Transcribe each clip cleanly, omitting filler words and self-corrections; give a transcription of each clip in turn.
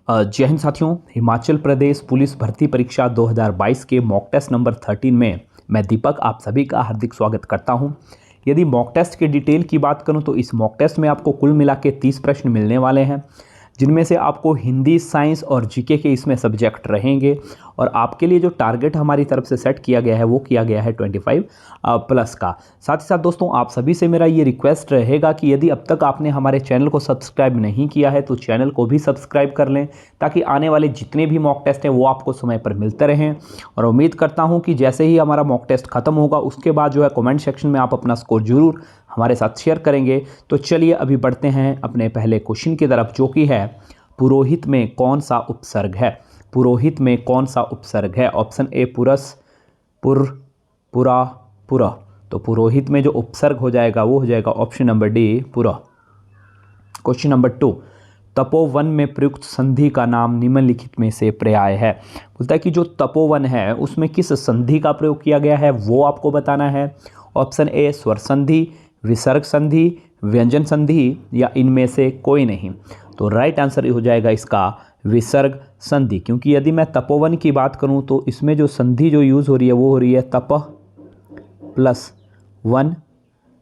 जय हिंद साथियों। हिमाचल प्रदेश पुलिस भर्ती परीक्षा 2022 के मॉक टेस्ट नंबर 13 में मैं दीपक आप सभी का हार्दिक स्वागत करता हूं। यदि मॉक टेस्ट के डिटेल की बात करूं तो इस मॉक टेस्ट में आपको कुल मिला के 30 प्रश्न मिलने वाले हैं, जिनमें से आपको हिंदी, साइंस और जीके के इसमें सब्जेक्ट रहेंगे। और आपके लिए जो टारगेट हमारी तरफ से सेट किया गया है वो किया गया है 25 प्लस का। साथ ही साथ दोस्तों आप सभी से मेरा ये रिक्वेस्ट रहेगा कि यदि अब तक आपने हमारे चैनल को सब्सक्राइब नहीं किया है तो चैनल को भी सब्सक्राइब कर लें, ताकि आने वाले जितने भी मॉक टेस्ट हैं वो आपको समय पर मिलते रहें। और उम्मीद करता हूँ कि जैसे ही हमारा मॉक टेस्ट खत्म होगा उसके बाद जो है कमेंट सेक्शन में आप अपना स्कोर जरूर हमारे साथ शेयर करेंगे। तो चलिए अभी बढ़ते हैं अपने पहले क्वेश्चन की तरफ, जो कि है पुरोहित में कौन सा उपसर्ग है। पुरोहित में कौन सा उपसर्ग है? ऑप्शन ए पुरस, पुर, पुरा, पुरा। तो पुरोहित में जो उपसर्ग हो जाएगा वो हो जाएगा ऑप्शन नंबर डी, पुरा। क्वेश्चन नंबर 2, तपोवन में प्रयुक्त संधि का नाम निम्नलिखित में से पर्याय है। बोलता है कि जो तपोवन है उसमें किस संधि का प्रयोग किया गया है वो आपको बताना है। ऑप्शन ए स्वर संधि, विसर्ग संधि, व्यंजन संधि, या इनमें से कोई नहीं। तो राइट आंसर हो जाएगा इसका विसर्ग संधि, क्योंकि यदि मैं तपोवन की बात करूं तो इसमें जो संधि जो यूज़ हो रही है वो हो रही है तपह प्लस वन।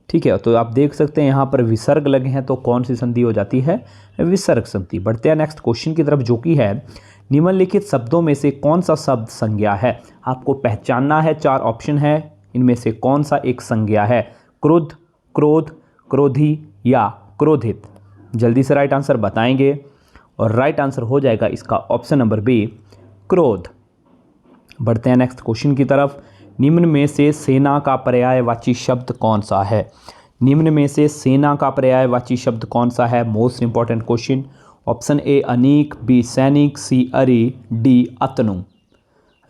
ठीक है, तो आप देख सकते हैं यहाँ पर विसर्ग लगे हैं, तो कौन सी संधि हो जाती है? विसर्ग संधि। बढ़ते हैं नेक्स्ट क्वेश्चन की तरफ, जो कि है निम्नलिखित शब्दों में से कौन सा शब्द संज्ञा है। आपको पहचानना है, 4 ऑप्शन है, इनमें से कौन सा एक संज्ञा है? क्रुद्ध, क्रोध, क्रोधी या क्रोधित। जल्दी से राइट आंसर बताएंगे, और राइट आंसर हो जाएगा इसका ऑप्शन नंबर बी, क्रोध। बढ़ते हैं नेक्स्ट क्वेश्चन की तरफ। निम्न में से सेना का पर्यायवाची शब्द कौन सा है? निम्न में से सेना का पर्यायवाची शब्द कौन सा है? Most important question. Option A अनीक, बी सैनिक, सी अरि, डी अतनु।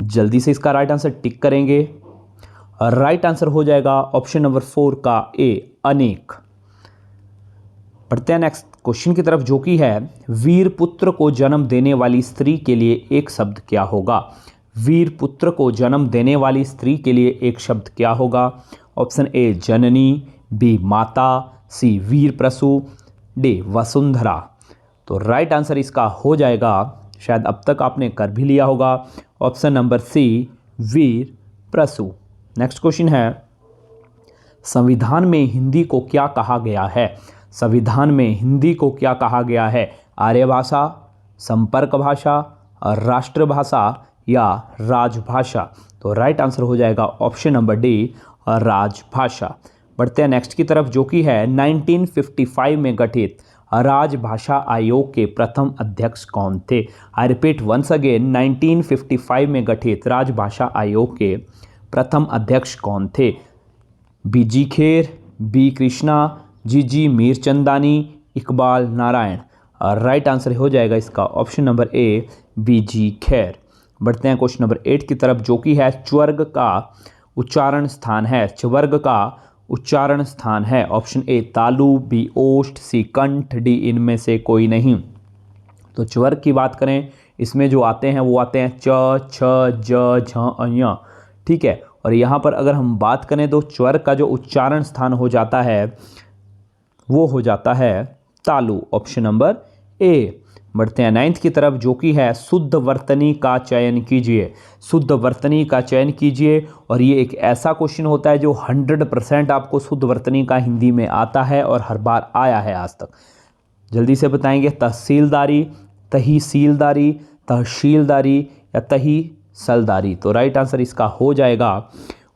जल्दी से इसका राइट आंसर टिक करेंगे। राइट आंसर हो जाएगा ऑप्शन नंबर 4 का ए, अनेक। बढ़ते हैं नेक्स्ट क्वेश्चन की तरफ, जो कि है वीर पुत्र को जन्म देने वाली स्त्री के लिए एक शब्द क्या होगा। वीर पुत्र को जन्म देने वाली स्त्री के लिए एक शब्द क्या होगा? ऑप्शन ए जननी, बी माता, सी वीर प्रसू, डी वसुंधरा। तो राइट आंसर इसका हो जाएगा, शायद अब तक आपने कर भी लिया होगा, ऑप्शन नंबर सी, वीर प्रसू। नेक्स्ट क्वेश्चन है संविधान में हिंदी को क्या कहा गया है। संविधान में हिंदी को क्या कहा गया है? आर्य भाषा, संपर्क भाषा, राष्ट्रभाषा या राजभाषा। तो राइट आंसर हो जाएगा ऑप्शन नंबर डी, राजभाषा। बढ़ते हैं नेक्स्ट की तरफ, जो कि है 1955 में गठित राजभाषा आयोग के प्रथम अध्यक्ष कौन थे। आई रिपीट वंस अगेन, 1955 में गठित राजभाषा आयोग के प्रथम अध्यक्ष कौन थे? बीजी खेर, बी कृष्णा, जी मीरचंदानी, इकबाल नारायण। राइट आंसर हो जाएगा इसका ऑप्शन नंबर ए, बीजी खेर। बढ़ते हैं क्वेश्चन नंबर 8 की तरफ, जो कि है च्वर्ग का उच्चारण स्थान है। च्वर्ग का उच्चारण स्थान है। ऑप्शन ए तालु, बी ओष्ठ, सी कंठ, डी इनमें से कोई नहीं। तो च्वर्ग की बात करें, इसमें जो आते हैं वो आते हैं च, छ, ज, झ, अ। ठीक है, और यहाँ पर अगर हम बात करें तो च्वर्ग का जो उच्चारण स्थान हो जाता है वो हो जाता है तालु, ऑप्शन नंबर ए। बढ़ते हैं 9th की तरफ, जो कि है शुद्ध वर्तनी का चयन कीजिए। शुद्ध वर्तनी का चयन कीजिए, और ये एक ऐसा क्वेश्चन होता है जो 100% आपको शुद्ध वर्तनी का हिंदी में आता है और हर बार आया है आज तक। जल्दी से बताएंगे, तहसीलदारी, तहसीलदारी, तहसीलदारी या तहसीलदारी। तो राइट आंसर इसका हो जाएगा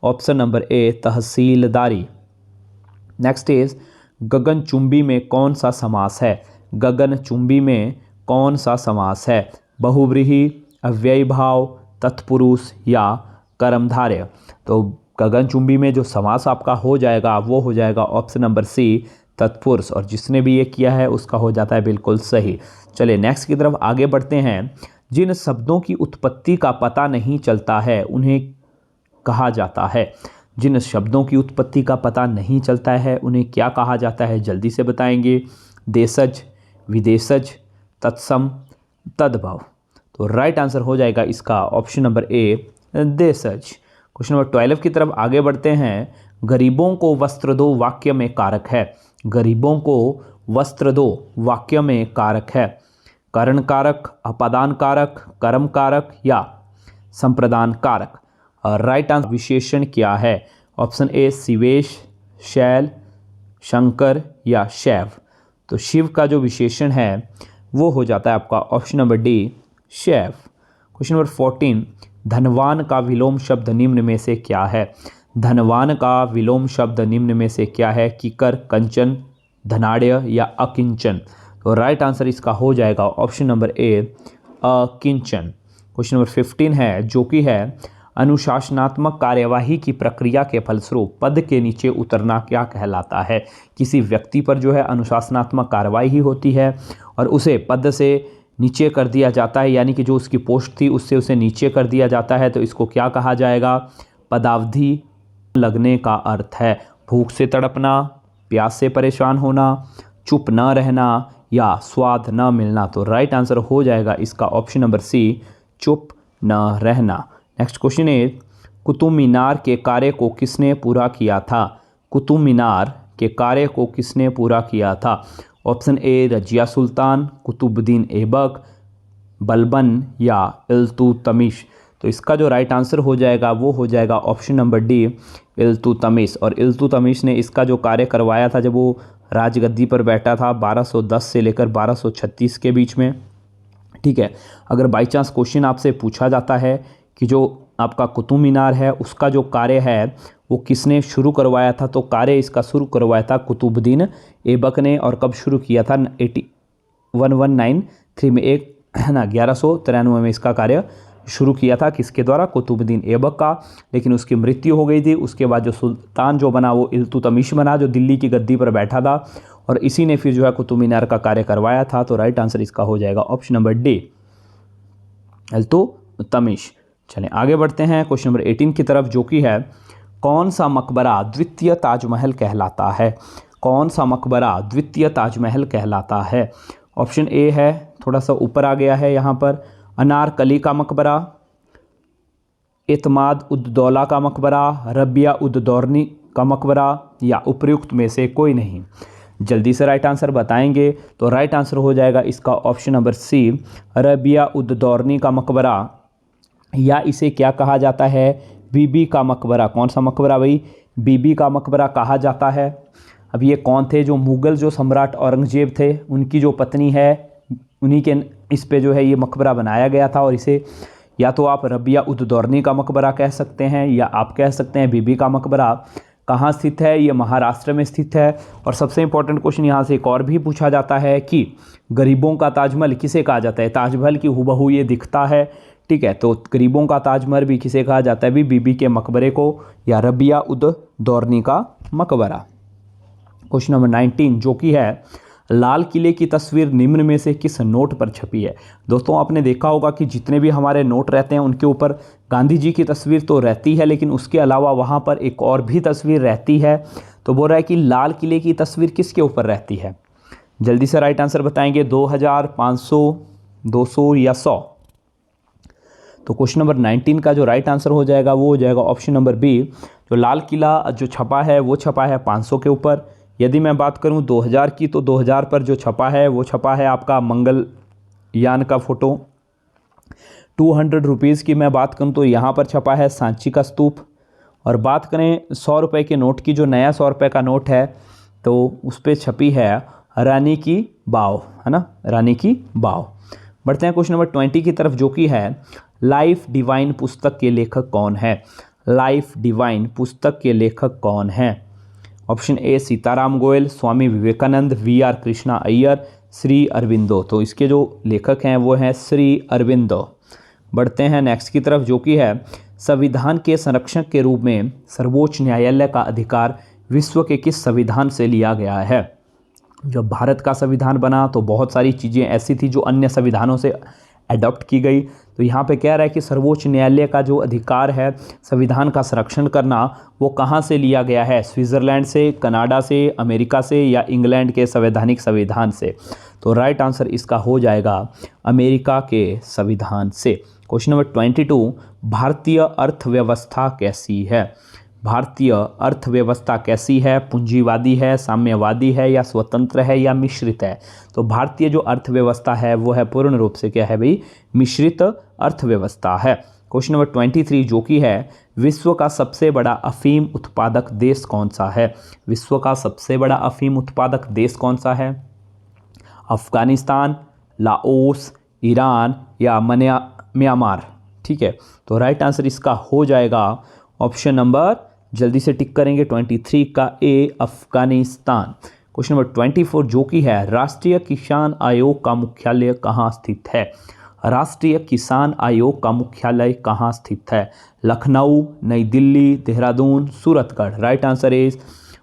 ऑप्शन नंबर ए, तहसीलदारी। नेक्स्ट इज गगनचुंबी में कौन सा समास है। गगनचुंबी में कौन सा समास है? बहुव्रीहि, अव्ययी भाव, तत्पुरुष या कर्मधारय। तो गगनचुंबी में जो समास आपका हो जाएगा वो हो जाएगा ऑप्शन नंबर सी, तत्पुरुष। और जिसने भी ये किया है उसका हो जाता है बिल्कुल सही। चलिए नेक्स्ट की तरफ आगे बढ़ते हैं। जिन शब्दों की उत्पत्ति का पता नहीं चलता है उन्हें कहा जाता है। जिन शब्दों की उत्पत्ति का पता नहीं चलता है उन्हें क्या कहा जाता है? जल्दी से बताएंगे। देशज, विदेशज, तत्सम, तद्भव। तो राइट आंसर हो जाएगा इसका ऑप्शन नंबर ए, देशज। क्वेश्चन नंबर 12 की तरफ आगे बढ़ते हैं। गरीबों को वस्त्र दो वाक्य में कारक है। गरीबों को वस्त्र दो वाक्य में कारक है। करण कारक, अपादान कारक, कर्म कारक या संप्रदान कारक। राइट आंसर विशेषण क्या है? ऑप्शन ए शिवेश, शैल, शंकर या शैव। तो शिव का जो विशेषण है वो हो जाता है आपका ऑप्शन नंबर डी शैव। क्वेश्चन नंबर 14, धनवान का विलोम शब्द निम्न में से क्या है? धनवान का विलोम शब्द निम्न में से क्या है? किकर, कंचन, धनाढ़य या अकिंचन। तो राइट आंसर इसका हो जाएगा ऑप्शन नंबर ए अकिंचन। क्वेश्चन नंबर 15 है जो कि है अनुशासनात्मक कार्यवाही की प्रक्रिया के फलस्वरूप पद के नीचे उतरना क्या कहलाता है? किसी व्यक्ति पर जो है अनुशासनात्मक कार्यवाही होती है और उसे पद से नीचे कर दिया जाता है, यानी कि जो उसकी पोस्ट थी उससे उसे नीचे कर दिया जाता है, तो इसको क्या कहा जाएगा? पदावधि लगने का अर्थ है भूख से तड़पना, प्यास से परेशान होना, चुप न रहना या स्वाद न मिलना। तो राइट आंसर हो जाएगा इसका ऑप्शन नंबर सी चुप न रहना। नेक्स्ट क्वेश्चन है कुतुब मीनार के कार्य को किसने पूरा किया था? कुतुब मीनार के कार्य को किसने पूरा किया था? ऑप्शन ए रजिया सुल्तान, कुतुबुद्दीन ऐबक, बलबन या इल्तुतमिश। तो इसका जो राइट आंसर हो जाएगा वो हो जाएगा ऑप्शन नंबर डी इल्तुतमिश। और इल्तुतमिश ने इसका जो कार्य करवाया था जब वो राजगद्दी पर बैठा था 1210 से लेकर 1236 के बीच में। ठीक है, अगर बाई चांस क्वेश्चन आपसे पूछा जाता है कि जो आपका कुतुब मीनार है उसका जो कार्य है वो किसने शुरू करवाया था, तो कार्य इसका शुरू करवाया था कुतुबुद्दीन ऐबक ने। और कब शुरू किया था? 1193 में, 1193 में इसका कार्य शुरू किया था। किसके द्वारा? कुतुबुद्दीन ऐबक का। लेकिन उसकी मृत्यु हो गई थी। उसके बाद जो सुल्तान जो बना वो इल्तुतमिश बना, जो दिल्ली की गद्दी पर बैठा था, और इसी ने फिर जो है कुतुब मीनार का कार्य करवाया था। तो राइट आंसर इसका हो जाएगा ऑप्शन नंबर डी इल्तुतमिश। चलें आगे बढ़ते हैं क्वेश्चन नंबर 18 की तरफ, जो कि है कौन सा मकबरा द्वितीय ताजमहल कहलाता है? कौन सा मकबरा द्वितीय ताजमहल कहलाता है? ऑप्शन ए है, थोड़ा सा ऊपर आ गया है यहाँ पर, अनारकली का मकबरा, इत्माद उद दौला का मकबरा, रबिया उद दौरनी का मकबरा या उपयुक्त में से कोई नहीं। जल्दी से राइट आंसर बताएंगे। तो राइट आंसर हो जाएगा इसका ऑप्शन नंबर सी रबिया उद दौरनी का मकबरा, या इसे क्या कहा जाता है? बीबी का मकबरा। कौन सा मकबरा भाई? बीबी का मकबरा कहा जाता है। अब ये कौन थे? जो मुग़ल जो सम्राट औरंगजेब थे उनकी जो पत्नी है, उन्हीं के इस पे जो है ये मकबरा बनाया गया था। और इसे या तो आप रबिया उद दौरनी का मकबरा कह सकते हैं या आप कह सकते हैं बीबी का मकबरा। कहाँ स्थित है? ये महाराष्ट्र में स्थित है। और सबसे इंपॉर्टेंट क्वेश्चन यहाँ से एक और भी पूछा जाता है कि गरीबों का ताजमहल किसे कहा जाता है? ताजमहल की हूबहू ये दिखता है। ठीक है, तो गरीबों का ताजमहल भी किसे कहा जाता है? भी बीबी के मकबरे को, या रबिया उद दौरनी का मकबरा। क्वेश्चन नंबर 19 जो कि है लाल किले की तस्वीर निम्न में से किस नोट पर छपी है? दोस्तों आपने देखा होगा कि जितने भी हमारे नोट रहते हैं उनके ऊपर गांधी जी की तस्वीर तो रहती है, लेकिन उसके अलावा वहाँ पर एक और भी तस्वीर रहती है। तो बोल रहा है कि लाल किले की तस्वीर किसके ऊपर रहती है? जल्दी से राइट आंसर बताएंगे। 2000, 500, 200 या 100। तो क्वेश्चन नंबर 19 का जो राइट आंसर हो जाएगा वो हो जाएगा ऑप्शन नंबर बी। जो लाल किला जो छपा है वो छपा है 500 के ऊपर। यदि मैं बात करूं 2000 की, तो 2000 पर जो छपा है वो छपा है आपका मंगलयान का फ़ोटो। 200 रुपीज़ की मैं बात करूं तो यहाँ पर छपा है सांची का स्तूप। और बात करें 100 रुपये के नोट की, जो नया 100 रुपये का नोट है तो उस पर छपी है रानी की बाव, है ना, रानी की बाव। बढ़ते हैं क्वेश्चन नंबर 20 की तरफ, जो कि है लाइफ डिवाइन पुस्तक के लेखक कौन है? लाइफ डिवाइन पुस्तक के लेखक कौन है? Option A Sitaram Goyal, Swami Vivekananda, V R. Krishna Iyer, Shri Aurobindo. तो इसके जो लेखक हैं वो हैं श्री अरविंदो। बढ़ते हैं नेक्स्ट की तरफ, जो कि है संविधान के संरक्षक के रूप में सर्वोच्च न्यायालय का अधिकार विश्व के किस संविधान से लिया गया है? जब भारत का संविधान बना तो बहुत सारी चीज़ें ऐसी थी जो अन्य संविधानों से अडॉप्ट की गई। तो यहाँ पे कह रहा है कि सर्वोच्च न्यायालय का जो अधिकार है संविधान का संरक्षण करना, वो कहाँ से लिया गया है? स्विट्ज़रलैंड से, कनाडा से, अमेरिका से या इंग्लैंड के संवैधानिक संविधान से? तो राइट आंसर इसका हो जाएगा अमेरिका के संविधान से। क्वेश्चन नंबर 22 भारतीय अर्थव्यवस्था कैसी है? भारतीय अर्थव्यवस्था कैसी है? पूंजीवादी है, साम्यवादी है, या स्वतंत्र है, या मिश्रित है? तो भारतीय जो अर्थव्यवस्था है वो है पूर्ण रूप से क्या है भाई? मिश्रित अर्थव्यवस्था है। क्वेश्चन नंबर 23 जो कि है, विश्व का सबसे बड़ा अफीम उत्पादक देश कौन सा है? विश्व का सबसे बड़ा अफीम उत्पादक देश कौन सा है? अफगानिस्तान, लाओस, ईरान, या म्यांमार? ठीक है, तो राइट आंसर इसका हो जाएगा ऑप्शन नंबर, जल्दी से टिक करेंगे, 23 का ए, अफगानिस्तान। क्वेश्चन नंबर 24 जो कि है, राष्ट्रीय किसान आयोग का मुख्यालय कहाँ स्थित है? राष्ट्रीय किसान आयोग का मुख्यालय कहाँ स्थित है? Lucknow, New Delhi, Dehradun, Suratgarh? Right answer is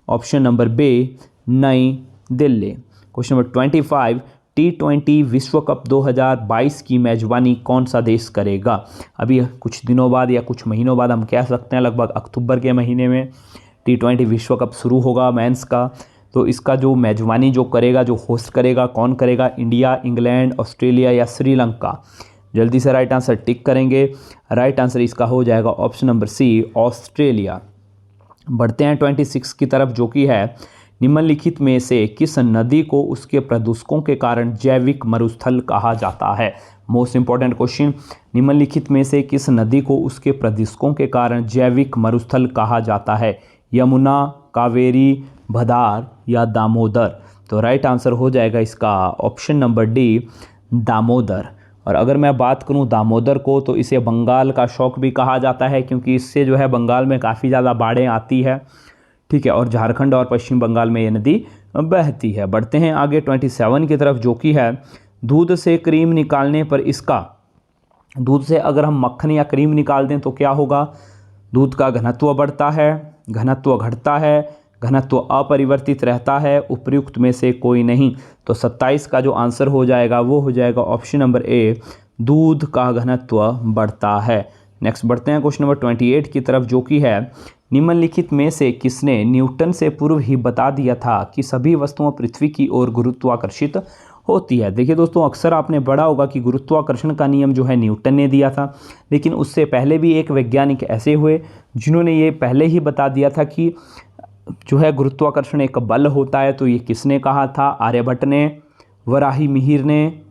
option number B, New Delhi. Question number 25, T20 विश्व कप 2022 की मेजबानी कौन सा देश करेगा? अभी कुछ दिनों बाद या कुछ महीनों बाद हम कह सकते हैं, लगभग अक्टूबर के महीने में T20 विश्व कप शुरू होगा मेंस का। तो इसका जो मेजबानी जो करेगा, जो होस्ट करेगा, कौन करेगा? इंडिया, इंग्लैंड, ऑस्ट्रेलिया, या श्रीलंका? जल्दी से राइट आंसर टिक करेंगे। राइट आंसर इसका हो जाएगा ऑप्शन नंबर सी, ऑस्ट्रेलिया। बढ़ते हैं 26 की तरफ जो कि है, निम्नलिखित में से किस नदी को उसके प्रदूषकों के कारण जैविक मरुस्थल कहा जाता है? मोस्ट इंपॉर्टेंट क्वेश्चन, निम्नलिखित में से किस नदी को उसके प्रदूषकों के कारण जैविक मरुस्थल कहा जाता है? यमुना, कावेरी, भदार, या दामोदर? तो राइट आंसर हो जाएगा इसका ऑप्शन नंबर डी, दामोदर। और अगर मैं बात करूं दामोदर को, तो इसे बंगाल का शौक भी कहा जाता है, क्योंकि इससे जो है बंगाल में काफ़ी ज़्यादा बाढ़ें आती है। ठीक है, और झारखंड और पश्चिम बंगाल में ये नदी बहती है। बढ़ते हैं आगे 27 की तरफ जो कि है, दूध से क्रीम निकालने पर इसका, दूध से अगर हम मक्खन या क्रीम निकाल दें तो क्या होगा? दूध का घनत्व बढ़ता है, घनत्व घटता है, घनत्व अपरिवर्तित रहता है, उपयुक्त में से कोई नहीं? तो 27 का जो आंसर हो जाएगा वो हो जाएगा ऑप्शन नंबर ए, दूध का घनत्व बढ़ता है। नेक्स्ट बढ़ते हैं क्वेश्चन नंबर 28 की तरफ जो कि है, निम्नलिखित में से किसने न्यूटन से पूर्व ही बता दिया था कि सभी वस्तुएं पृथ्वी की ओर गुरुत्वाकर्षित होती है? देखिए दोस्तों, अक्सर आपने पढ़ा होगा कि गुरुत्वाकर्षण का नियम जो है न्यूटन ने दिया था, लेकिन उससे पहले भी एक वैज्ञानिक ऐसे हुए जिन्होंने ये पहले ही बता दिया था कि जो है गुरुत्वाकर्षण एक बल होता है। तो ये किसने कहा था? आर्यभट्ट ने, वराही मिहिर ने,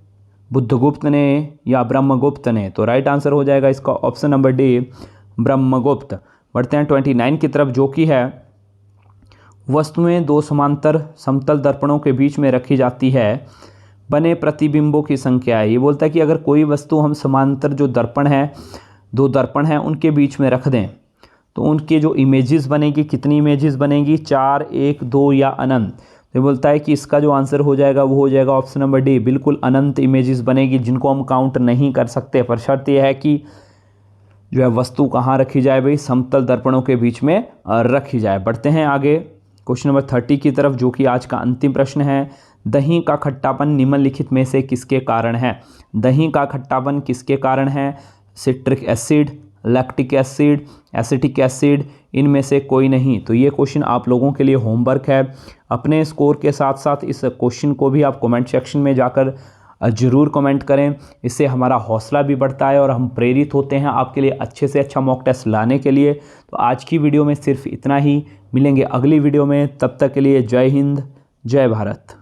बुद्धगुप्त ने, या ब्रह्मगुप्त ने? तो राइट आंसर हो जाएगा इसका ऑप्शन नंबर डी, ब्रह्मगुप्त। बढ़ते हैं 29 की तरफ जो कि है, वस्तुएं दो समांतर समतल दर्पणों के बीच में रखी जाती है, बने प्रतिबिंबों की संख्या है। ये बोलता है कि अगर कोई वस्तु हम समांतर जो दर्पण है, दो दर्पण हैं, उनके बीच में रख दें तो उनके जो इमेजेस बनेगी, कितनी इमेजेस बनेगी? 4, 1, 2 या अनंत? तो बोलता है कि इसका जो आंसर हो जाएगा वो हो जाएगा ऑप्शन नंबर डी, बिल्कुल अनंत इमेजेस बनेगी, जिनको हम काउंट नहीं कर सकते। पर शर्त यह है कि जो है वस्तु कहाँ रखी जाए भाई? समतल दर्पणों के बीच में रखी जाए। बढ़ते हैं आगे क्वेश्चन नंबर 30 की तरफ जो कि आज का अंतिम प्रश्न है, दही का खट्टापन निम्नलिखित में से किसके कारण है? दही का खट्टापन किसके कारण है? Citric acid, lactic acid, acetic acid, इनमें से कोई नहीं? तो ये क्वेश्चन आप लोगों के लिए होमवर्क है। अपने स्कोर के साथ साथ इस क्वेश्चन को भी आप कमेंट सेक्शन में जाकर ज़रूर कमेंट करें। इससे हमारा हौसला भी बढ़ता है और हम प्रेरित होते हैं आपके लिए अच्छे से अच्छा मॉक टेस्ट लाने के लिए। तो आज की वीडियो में सिर्फ इतना ही, मिलेंगे अगली वीडियो में, तब तक के लिए जय हिंद, जय भारत।